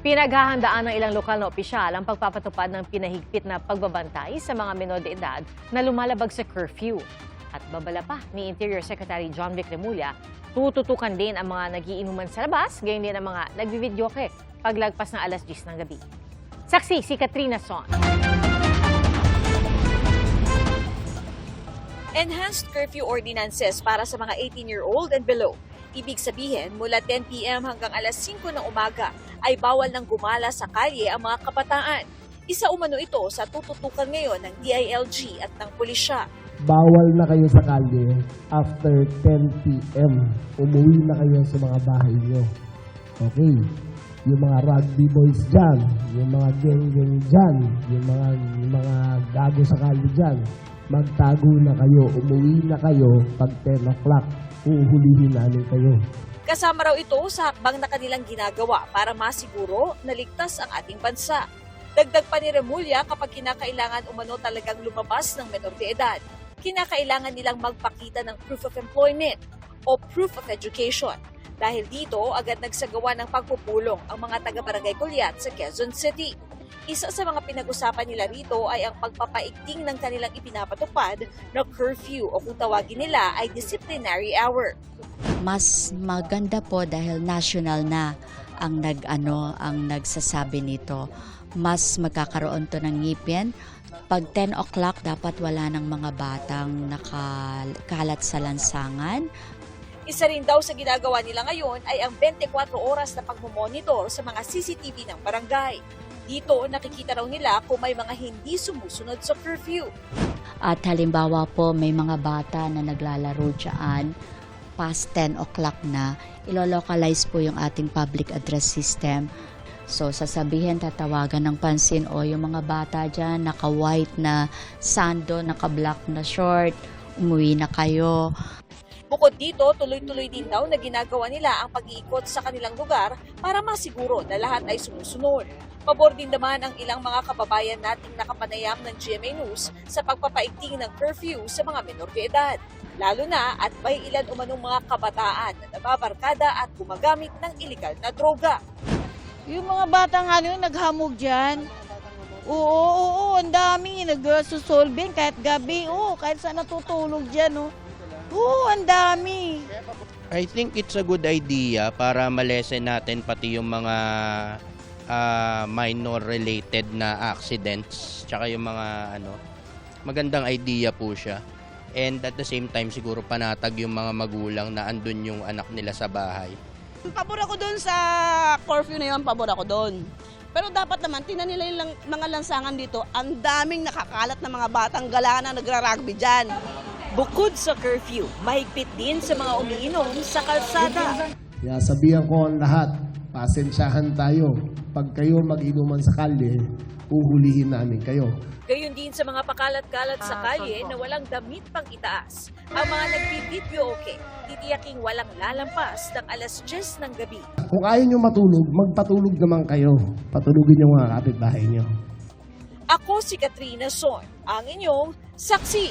Pinaghahandaan ng ilang lokal na opisyal ang pagpapatupad ng pinahigpit na pagbabantay sa mga menor de edad na lumalabag sa curfew. At babala pa ni Interior Secretary John Vic Remulla, tututukan din ang mga nagiinuman sa labas, gayon din ang mga nagbividyoke paglagpas ng alas 10 ng gabi. Saksi si Katrina Son. Enhanced curfew ordinances para sa mga 18-year-old and below. Ibig sabihin, mula 10 p.m. hanggang alas 5 ng umaga ay bawal nang gumala sa kalye ang mga kabataan. Isa umano ito sa tututukan ngayon ng DILG at ng pulisya. Bawal na kayo sa kalye after 10 p.m. Umuwi na kayo sa mga bahay nyo. Okay. Yung mga rugby boys dyan, yung mga geng-geng dyan, yung mga gago sa kalye dyan, magtago na kayo, umuwi na kayo pag 10 o'clock. Uhulihin namin kayo. Kasama raw ito sa hakbang na kanilang ginagawa para masiguro na ligtas ang ating bansa. Dagdag pa ni Remulla, kapag kinakailangan umano talagang lumabas ng menor de edad, kinakailangan nilang magpakita ng proof of employment o proof of education. Dahil dito, agad nagsagawa ng pagpupulong ang mga taga-barangay Kulyat sa Quezon City. Isa sa mga pinag-usapan nila rito ay ang pagpapaigting ng kanilang ipinapatupad na curfew o kung tawagin nila ay disciplinary hour. Mas maganda po dahil national na ang nagsasabi nito. Mas magkakaroon to ng ngipin. Pag 10 o'clock dapat wala ng mga batang nakakalat sa lansangan. Isa rin daw sa ginagawa nila ngayon ay ang 24 oras na pagmomonitor sa mga CCTV ng barangay. Dito, nakikita raw nila kung may mga hindi sumusunod sa curfew. At halimbawa po, may mga bata na naglalaro dyan, past 10 o'clock na, ilo-localize po yung ating public address system. So, sasabihin, tatawagan ng pansin, o yung mga bata dyan, naka-white na sando, naka-black na short, umuwi na kayo. Bukod dito, tuloy-tuloy din daw na ginagawa nila ang pag-iikot sa kanilang lugar para masiguro na lahat ay sumusunod. Pabor din naman ang ilang mga kababayan nating nakapanayam ng GMA News sa pagpapaigting ng curfew sa mga menor de edad. Lalo na at may ilan umanong mga kabataan na nababarkada at gumagamit ng iligal na droga. Yung mga batang naghamog dyan. Oo, ang dami. Nagsusolving kahit gabi. Oo, kahit saan natutulog dyan. Oo, ang dami. I think it's a good idea para malesen natin pati yung mga minor related na accidents. Tsaka yung mga magandang idea po siya. And at the same time siguro panatag yung mga magulang na andun yung anak nila sa bahay. Pabor ako doon sa curfew na yun, pabor ako doon. Pero dapat naman, tingnan nila yung mga lansangan dito, ang daming nakakalat na mga batang gala na nagra-rugby dyan. Bukod sa curfew, mahigpit din sa mga umiinom sa kalsada. Kaya sabihan ko ang lahat, pasensyahan tayo. Pag kayo mag-inuman sa kalye, uhulihin namin kayo. Gayon din sa mga pakalat-kalat sa kalye na walang damit pang itaas. Ang mga nagbibidyo titiyaking walang lalampas ng alas 10 ng gabi. Kung ayaw nyo matulog, magpatulog naman kayo. Patulugin nyo mga kapitbahay nyo. Ako si Katrina Son, ang inyong saksi.